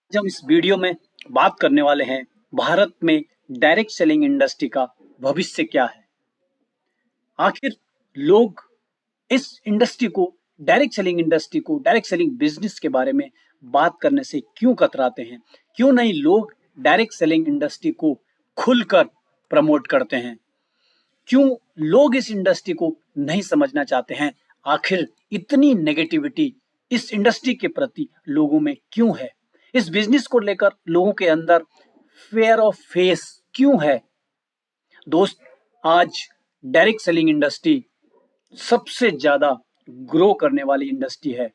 आज हम इस वीडियो में बात करने वाले हैं भारत में डायरेक्ट सेलिंग इंडस्ट्री का भविष्य क्या है। आखिर लोग इस इंडस्ट्री को डायरेक्ट सेलिंग बिजनेस के बारे में बात करने से क्यों कतराते हैं? क्यों नहीं लोग डायरेक्ट सेलिंग इंडस्ट्री को खुलकर प्रमोट करते हैं? क्यों लोग इस इंडस्ट्री को नहीं समझना चाहते हैं? आखिर इतनी नेगेटिविटी इस इंडस्ट्री के प्रति लोगों में क्यों है? इस बिजनेस को लेकर लोगों के अंदर फेयर ऑफ फेस क्यों है? दोस्त, आज डायरेक्ट सेलिंग इंडस्ट्री सबसे ज्यादा ग्रो करने वाली इंडस्ट्री है।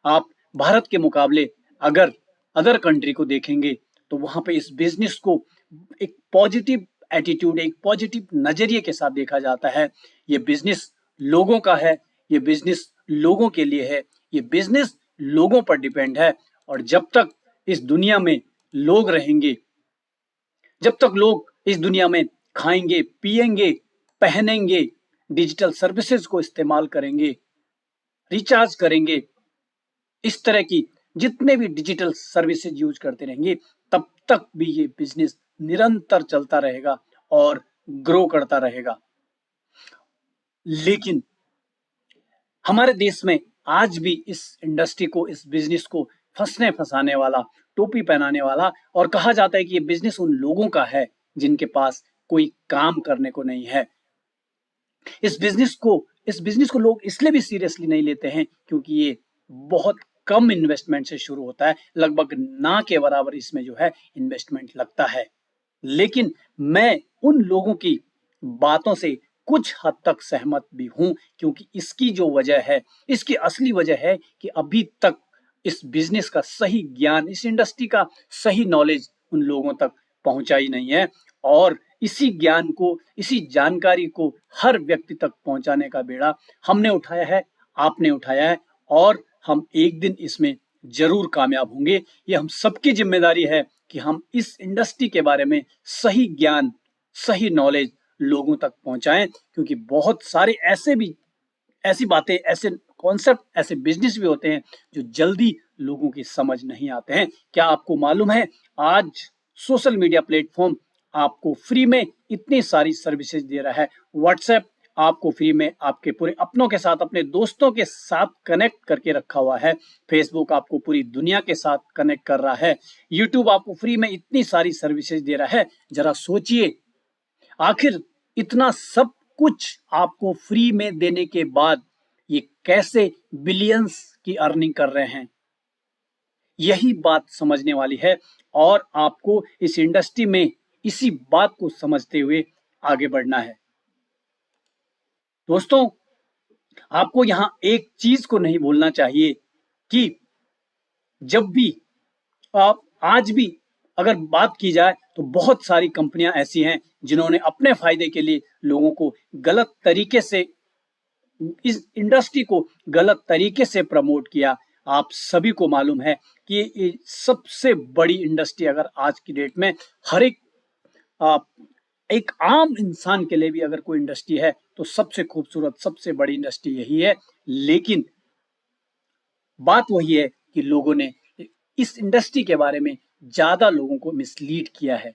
आप भारत के मुकाबले अगर अदर कंट्री को देखेंगे तो वहां पे इस बिजनेस को एक पॉजिटिव एटीट्यूड, एक पॉजिटिव नजरिए के साथ देखा जाता है। ये बिजनेस लोगों का है, ये बिजनेस लोगों के लिए है, ये बिजनेस लोगों पर डिपेंड है। और जब तक इस दुनिया में लोग रहेंगे, जब तक लोग इस दुनिया में खाएंगे, पिएंगे, पहनेंगे, डिजिटल सर्विसेज को इस्तेमाल करेंगे, रिचार्ज करेंगे, इस तरह की जितने भी डिजिटल सर्विसेज यूज करते रहेंगे, तब तक भी ये बिजनेस निरंतर चलता रहेगा और ग्रो करता रहेगा। लेकिन हमारे देश में आज भी इस इंडस्ट्री को, इस बिजनेस को फंसने फंसाने वाला, टोपी पहनाने वाला और कहा जाता है कि ये बिजनेस उन लोगों का है जिनके पास कोई काम करने को नहीं है। इस बिजनेस को इस बिजनेस को लोग इसलिए भी सीरियसली नहीं लेते हैं क्योंकि ये बहुत कम इन्वेस्टमेंट से शुरू होता है। लगभग ना के बराबर इसमें जो है इन्वेस्टमेंट लगता है। लेकिन मैं उन लोगों की बातों से कुछ हद तक सहमत भी हूं, क्योंकि इसकी जो वजह है, इसकी असली वजह है कि अभी तक इस बिजनेस का सही ज्ञान, इस इंडस्ट्री का सही नॉलेज उन लोगों तक पहुंचा ही नहीं है। और इसी ज्ञान को, इसी जानकारी को हर व्यक्ति तक पहुंचाने का बेड़ा हमने उठाया है, आपने उठाया है, और हम एक दिन इसमें जरूर कामयाब होंगे। ये हम सबकी जिम्मेदारी है कि हम इस इंडस्ट्री के बारे में सही ज्ञान, सही नॉलेज लोगों तक पहुंचाएं, क्योंकि बहुत सारे ऐसी बातें, ऐसे कॉन्सेप्ट, ऐसे बिजनेस भी होते हैं जो जल्दी लोगों की समझ नहीं आते हैं। क्या आपको मालूम है, आज सोशल मीडिया प्लेटफॉर्म आपको फ्री में इतनी सारी सर्विसेज दे रहा है। व्हाट्सएप आपको फ्री में आपके पूरे अपनों के साथ, अपने दोस्तों के साथ कनेक्ट करके रखा हुआ है। फेसबुक आपको पूरी दुनिया के साथ कनेक्ट कर रहा है। यूट्यूब आपको फ्री में इतनी सारी सर्विसेज दे रहा है। जरा सोचिए, आखिर इतना सब कुछ आपको फ्री में देने के बाद ये कैसे बिलियंस की अर्निंग कर रहे हैं? यही बात समझने वाली है और आपको इस इंडस्ट्री में इसी बात को समझते हुए आगे बढ़ना है। दोस्तों, आपको यहां एक चीज को नहीं भूलना चाहिए कि जब भी आप, आज भी अगर बात की जाए तो बहुत सारी कंपनियां ऐसी हैं जिन्होंने अपने फायदे के लिए लोगों को गलत तरीके से, इस इंडस्ट्री को गलत तरीके से प्रमोट किया। आप सभी को मालूम है कि ये सबसे बड़ी इंडस्ट्री अगर आज की डेट में हर आ, एक आम इंसान के लिए भी अगर कोई इंडस्ट्री है तो सबसे खूबसूरत, सबसे बड़ी इंडस्ट्री यही है। लेकिन बात वही है कि लोगों ने इस इंडस्ट्री के बारे में ज्यादा लोगों को मिसलीड किया है।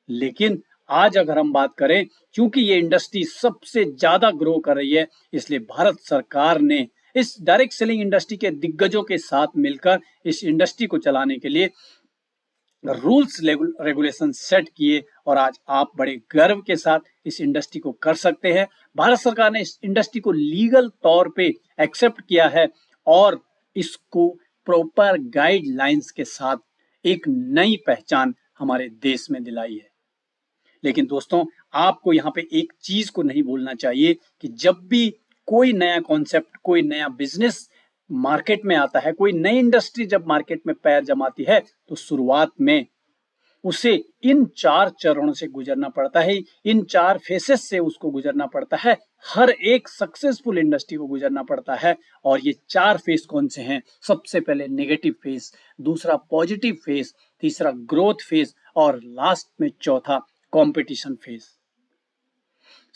लेकिन आज अगर हम बात करें, क्योंकि ये इंडस्ट्री सबसे ज्यादा ग्रो कर रही है, इसलिए भारत सरकार ने इस डायरेक्ट सेलिंग इंडस्ट्री के दिग्गजों के साथ मिलकर इस इंडस्ट्री को चलाने के लिए रूल्स रेगुलेशन सेट किए और आज आप बड़े गर्व के साथ इस इंडस्ट्री को कर सकते हैं। भारत सरकार ने इस इंडस्ट्री को लीगल तौर पे एक्सेप्ट किया है और इसको प्रॉपर गाइडलाइंस के साथ एक नई पहचान हमारे देश में दिलाई है। लेकिन दोस्तों, आपको यहाँ पे एक चीज को नहीं भूलना चाहिए कि जब भी कोई नया कॉन्सेप्ट, कोई नया बिजनेस मार्केट में आता है, कोई नई इंडस्ट्री जब मार्केट में पैर जमाती है, तो शुरुआत में उसे इन 4 चरणों से गुजरना पड़ता है, इन 4 फेसेस से उसको गुजरना पड़ता है। हर एक सक्सेसफुल इंडस्ट्री को गुजरना पड़ता है। और ये 4 फेस कौन से हैं? सबसे पहले नेगेटिव फेस, दूसरा पॉजिटिव फेस, तीसरा ग्रोथ फेस और लास्ट में चौथा कंपटीशन फेस।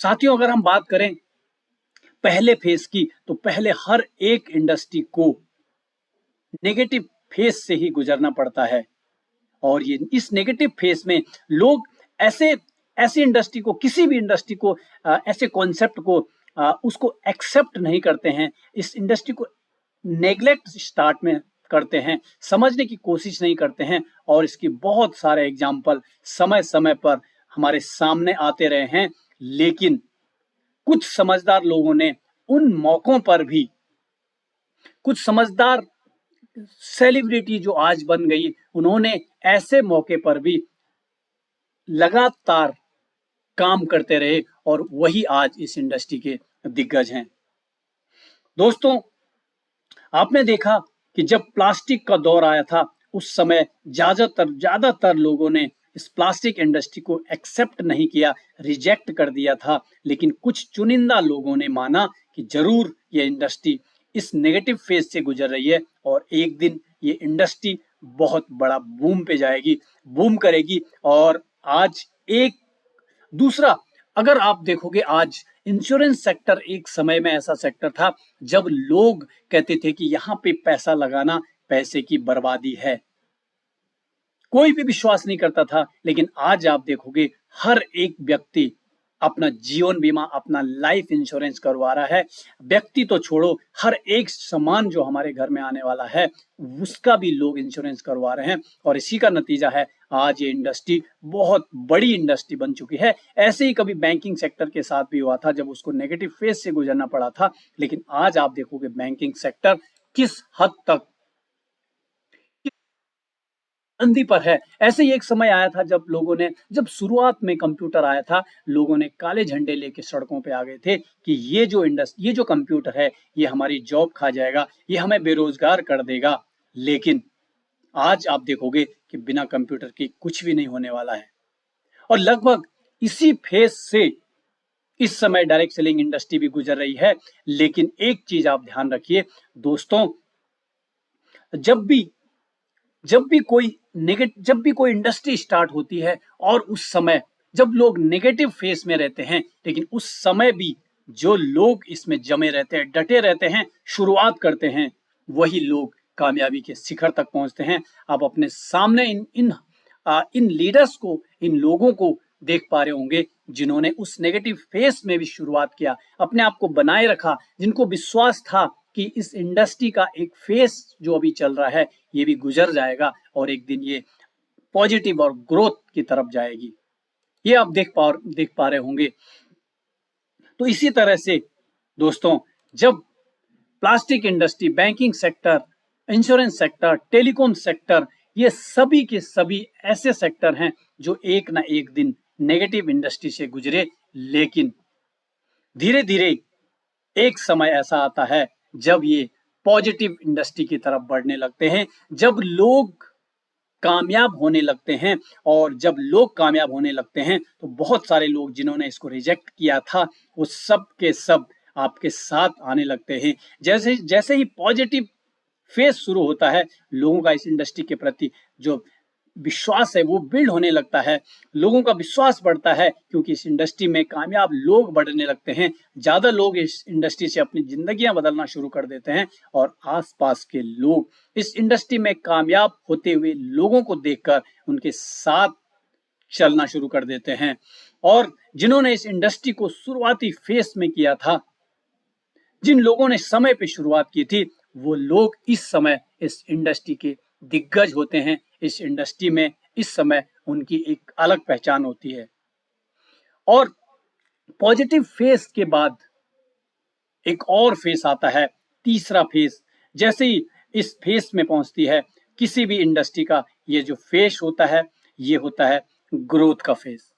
साथियों, अगर हम बात करें पहले फेस की, तो पहले हर एक इंडस्ट्री को नेगेटिव फेस से ही गुजरना पड़ता है। और ये इस नेगेटिव फेज में लोग ऐसे ऐसी इंडस्ट्री को, किसी भी इंडस्ट्री को, ऐसे कॉन्सेप्ट को उसको एक्सेप्ट नहीं करते हैं, इस इंडस्ट्री को नेग्लेक्ट स्टार्ट में करते हैं, समझने की कोशिश नहीं करते हैं। और इसकी बहुत सारे एग्जाम्पल समय समय पर हमारे सामने आते रहे हैं। लेकिन कुछ समझदार लोगों ने उन मौकों पर भी, कुछ समझदार सेलिब्रिटी जो आज बन गई, उन्होंने ऐसे मौके पर भी लगातार काम करते रहे और वही आज इस इंडस्ट्री के दिग्गज हैं। दोस्तों, आपने देखा कि जब प्लास्टिक का दौर आया था, उस समय ज्यादातर लोगों ने इस प्लास्टिक इंडस्ट्री को एक्सेप्ट नहीं किया, रिजेक्ट कर दिया था। लेकिन कुछ चुनिंदा लोगों ने माना कि जरूर ये इंडस्ट्री इस नेगेटिव फेज से गुजर रही है और एक दिन ये इंडस्ट्री बहुत बड़ा बूम पे जाएगी, बूम करेगी। और आज एक दूसरा, अगर आप देखोगे, आज इंश्योरेंस सेक्टर एक समय में ऐसा सेक्टर था जब लोग कहते थे कि यहाँ पे पैसा लगाना पैसे की बर्बादी है, कोई भी विश्वास नहीं करता था। लेकिन आज आप देखोगे हर एक व्यक्ति अपना जीवन बीमा, अपना लाइफ इंश्योरेंस करवा रहा है। व्यक्ति तो छोड़ो, हर एक सामान जो हमारे घर में आने वाला है उसका भी लोग इंश्योरेंस करवा रहे हैं। और इसी का नतीजा है आज ये इंडस्ट्री बहुत बड़ी इंडस्ट्री बन चुकी है। ऐसे ही कभी बैंकिंग सेक्टर के साथ भी हुआ था जब उसको नेगेटिव फेज से गुजरना पड़ा था। लेकिन आज आप देखोगे बैंकिंग सेक्टर किस हद तक अंधी पर है। ऐसे ही एक समय आया था जब शुरुआत में कंप्यूटर आया था, लोगों ने काले झंडे लेके सड़कों पे आ गए थे कि ये जो कंप्यूटर है ये हमारी जॉब खा जाएगा, ये हमें बेरोजगार कर देगा। लेकिन आज आप देखोगे कि बिना कंप्यूटर के कुछ भी नहीं होने वाला है। और लगभग इसी फेज से इस समय डायरेक्ट सेलिंग इंडस्ट्री भी गुजर रही है। लेकिन एक चीज आप ध्यान रखिए दोस्तों, जब भी कोई इंडस्ट्री स्टार्ट होती है और उस समय जब लोग नेगेटिव फेज में रहते हैं, लेकिन उस समय भी जो लोग इसमें जमे रहते हैं, डटे रहते हैं, शुरुआत करते हैं, वही लोग कामयाबी के शिखर तक पहुंचते हैं। आप अपने सामने इन लीडर्स को, इन लोगों को देख पा रहे होंगे जिन्होंने उस नेगेटिव फेज में भी शुरुआत किया, अपने आप को बनाए रखा, जिनको विश्वास था कि इस इंडस्ट्री का एक फेज जो अभी चल रहा है ये भी गुजर जाएगा और एक दिन ये पॉजिटिव और ग्रोथ की तरफ जाएगी। ये आप देख पा रहे होंगे। तो इसी तरह से दोस्तों, जब plastic industry, banking sector, insurance sector, telecom sector, ये सभी के सभी ऐसे सेक्टर हैं जो एक ना एक दिन नेगेटिव इंडस्ट्री से गुजरे। लेकिन धीरे धीरे एक समय ऐसा आता है जब ये पॉजिटिव इंडस्ट्री की तरफ बढ़ने लगते हैं, जब लोग कामयाब होने लगते हैं। और जब लोग कामयाब होने लगते हैं तो बहुत सारे लोग जिन्होंने इसको रिजेक्ट किया था वो सब के सब आपके साथ आने लगते हैं। जैसे जैसे ही पॉजिटिव फेज शुरू होता है, लोगों का इस इंडस्ट्री के प्रति जो विश्वास है वो बिल्ड होने लगता है, लोगों का विश्वास बढ़ता है, क्योंकि इस इंडस्ट्री में कामयाब लोग बढ़ने लगते हैं। ज्यादा लोग इस इंडस्ट्री से अपनी जिंदगियां बदलना शुरू कर देते हैं और आसपास के लोग इस इंडस्ट्री में कामयाब होते हुए लोगों को देखकर उनके साथ चलना शुरू कर देते हैं। और जिन्होंने इस इंडस्ट्री को शुरुआती फेस में किया था, जिन लोगों ने समय पे शुरुआत की थी, वो लोग इस समय इस इंडस्ट्री के दिग्गज होते हैं। इस इंडस्ट्री में इस समय उनकी एक अलग पहचान होती है। और पॉजिटिव फेस के बाद एक और फेस आता है, तीसरा फेस। जैसे ही इस फेस में पहुंचती है किसी भी इंडस्ट्री का, ये जो फेस होता है ये होता है ग्रोथ का फेस।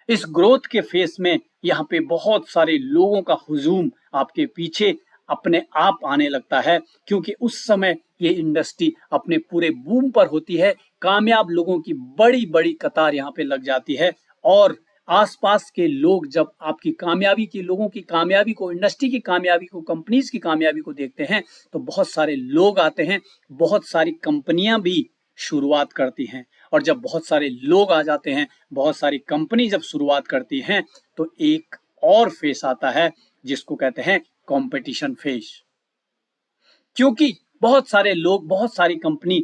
इस ग्रोथ के फेस में यहाँ पे बहुत सारे लोगों का हुजूम आपके पीछे अपने आप आने लगता है, क्योंकि उस समय ये इंडस्ट्री अपने पूरे बूम पर होती है। कामयाब लोगों की बड़ी बड़ी कतार यहाँ पे लग जाती है और आसपास के लोग जब आपकी कामयाबी की, लोगों की कामयाबी को, इंडस्ट्री की कामयाबी को, कंपनीज की कामयाबी को देखते हैं तो बहुत सारे लोग आते हैं, बहुत सारी कंपनियां भी शुरुआत करती हैं। और जब बहुत सारे लोग आ जाते हैं, बहुत सारी कंपनी जब शुरुआत करती हैं, तो एक और फेस आता है जिसको कहते हैं कंपटीशन फेस। क्योंकि बहुत सारे लोग, बहुत सारी कंपनी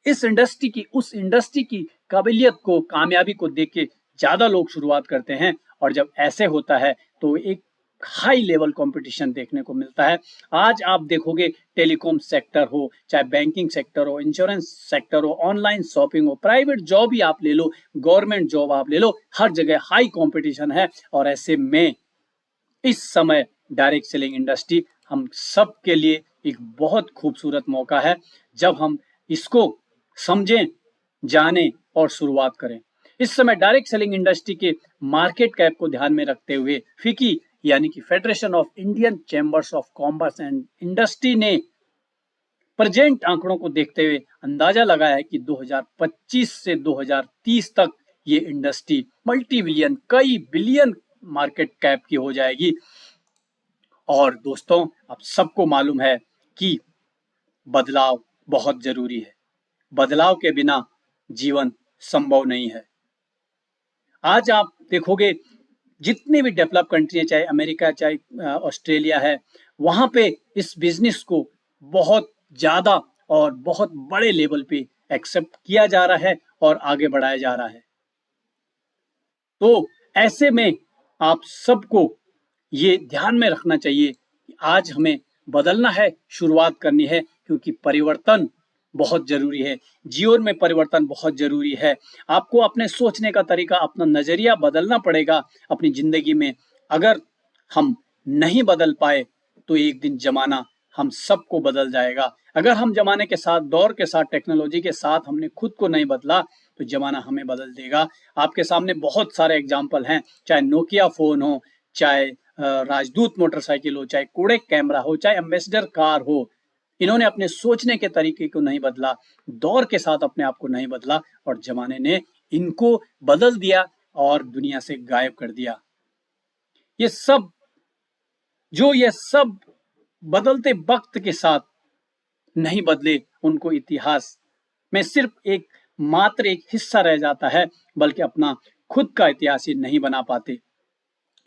इस इंडस्ट्री की उस इंडस्ट्री की काबिलियत को कामयाबी को देख के ज्यादा लोग शुरुआत करते हैं और जब ऐसे होता है तो एक हाई लेवल कंपटीशन देखने को मिलता है। आज आप देखोगे टेलीकॉम सेक्टर हो, चाहे बैंकिंग सेक्टर हो, इंश्योरेंस सेक्टर हो, ऑनलाइन शॉपिंग हो, प्राइवेट जॉब ही आप ले लो, गवर्नमेंट जॉब आप ले लो, हर जगह हाई कंपटीशन है। और ऐसे में इस समय डायरेक्ट सेलिंग इंडस्ट्री हम सब के लिए एक बहुत खूबसूरत मौका है जब हम इसको समझें, जानें और शुरुआत करें। इस समय डायरेक्ट सेलिंग इंडस्ट्री के मार्केट कैप को ध्यान में रखते हुए फिकी यानी कि federation of Indian chambers of commerce and industry ने प्रेजेंट आंकड़ों को देखते हुए अंदाजा लगाया है कि 2025 से 2030 तक ये इंडस्ट्री मल्टी बिलियन, कई बिलियन मार्केट कैप की हो जाएगी। और दोस्तों, आप सबको मालूम है कि बदलाव बहुत जरूरी है। बदलाव के बिना जीवन संभव नहीं है। आज आप देखोगे जितनी भी डेवलप कंट्री है, चाहे अमेरिका, चाहे ऑस्ट्रेलिया है, वहां पे इस बिजनेस को बहुत ज्यादा और बहुत बड़े लेवल पे एक्सेप्ट किया जा रहा है और आगे बढ़ाया जा रहा है। तो ऐसे में आप सबको ये ध्यान में रखना चाहिए कि आज हमें बदलना है, शुरुआत करनी है, क्योंकि परिवर्तन बहुत जरूरी है। जीवन में परिवर्तन बहुत जरूरी है। आपको अपने सोचने का तरीका, अपना नजरिया बदलना पड़ेगा अपनी जिंदगी में। अगर हम नहीं बदल पाए तो एक दिन जमाना हम सबको बदल जाएगा। अगर हम जमाने के साथ, दौर के साथ, टेक्नोलॉजी के साथ हमने खुद को नहीं बदला तो जमाना हमें बदल देगा। आपके सामने बहुत सारे एग्जाम्पल हैं, चाहे नोकिया फोन हो, चाहे राजदूत मोटरसाइकिल हो, चाहे कोडेक कैमरा हो, चाहे एम्बेसडर कार हो। इन्होंने अपने सोचने के तरीके को नहीं बदला, दौर के साथ अपने आप को नहीं बदला और जमाने ने इनको बदल दिया और दुनिया से गायब कर दिया। ये सब बदलते वक्त के साथ नहीं बदले, उनको इतिहास में सिर्फ मात्र एक हिस्सा रह जाता है, बल्कि अपना खुद का इतिहास ही नहीं बना पाते।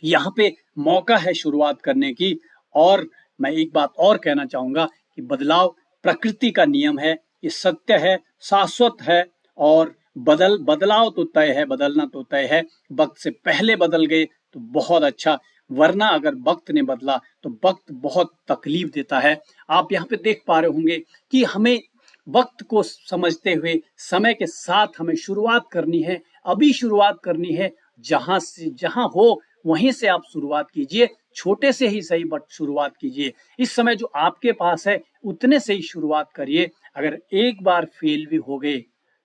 यहाँ पे मौका है शुरुआत करने की। और मैं एक बात और कहना चाहूंगा कि बदलाव प्रकृति का नियम है, ये सत्य है, शाश्वत है। और बदलाव तो तय है, बदलना तो तय है। वक्त से पहले बदल गए तो बहुत अच्छा, वरना अगर वक्त ने बदला तो वक्त बहुत तकलीफ देता है। आप यहाँ पे देख पा रहे होंगे कि हमें वक्त को समझते हुए समय के साथ हमें शुरुआत करनी है, अभी शुरुआत करनी है। जहां हो वहीं से आप शुरुआत कीजिए, छोटे से ही सही बट शुरुआत कीजिए। इस समय जो आपके पास है उतने से ही शुरुआत करिए। अगर एक बार फेल भी हो गए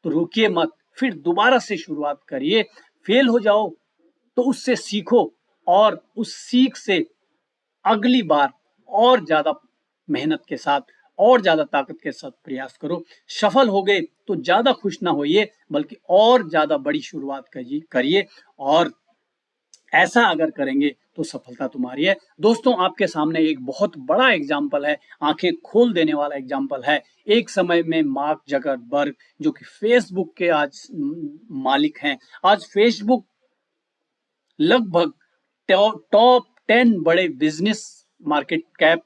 तो रुकिए मत, फिर दोबारा से शुरुआत करिए। फेल हो जाओ तो उससे सीखो और उस सीख से अगली बार और ज्यादा मेहनत के साथ और ज्यादा ताकत के साथ प्रयास करो। सफल हो गए तो ज्यादा खुश ना होइए, बल्कि और ज्यादा बड़ी शुरुआत करिए। और ऐसा अगर करेंगे तो सफलता तुम्हारी है। दोस्तों, आपके सामने एक बहुत बड़ा एग्जाम्पल है, आंखें खोल देने वाला एग्जाम्पल है। एक समय में मार्क जकरबर्ग, जो कि फेसबुक के आज मालिक हैं, आज फेसबुक लगभग टॉप 10 बड़े बिजनेस मार्केट कैप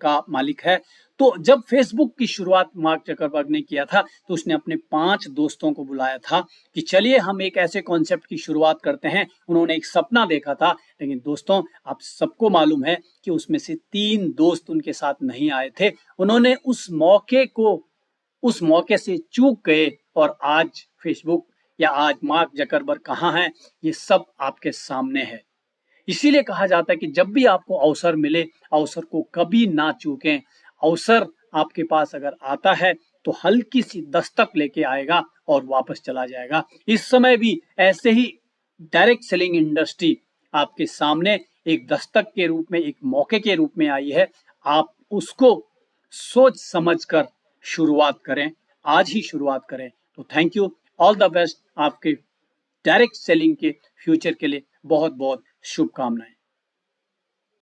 का मालिक है। तो जब फेसबुक की शुरुआत मार्क जकरबर्ग ने किया था तो उसने अपने 5 दोस्तों को बुलाया था कि चलिए हम एक ऐसे कॉन्सेप्ट की शुरुआत करते हैं। उन्होंने एक सपना देखा था, लेकिन दोस्तों आप सबको मालूम है कि उसमें से 3 दोस्त उनके साथ नहीं आए थे। उन्होंने उस मौके से चूक गए और आज फेसबुक या आज मार्क जकरबर्ग कहाँ है, ये सब आपके सामने है। इसीलिए कहा जाता है कि जब भी आपको अवसर मिले, अवसर को कभी ना चूकें। अवसर आपके पास अगर आता है तो हल्की सी दस्तक लेके आएगा और वापस चला जाएगा। इस समय भी ऐसे ही डायरेक्ट सेलिंग इंडस्ट्री आपके सामने एक दस्तक के रूप में, एक मौके के रूप में आई है। आप उसको सोच समझकर शुरुआत करें, आज ही शुरुआत करें। तो thank you, all the best. आपके डायरेक्ट सेलिंग के फ्यूचर के लिए बहुत बहुत शुभकामनाएं।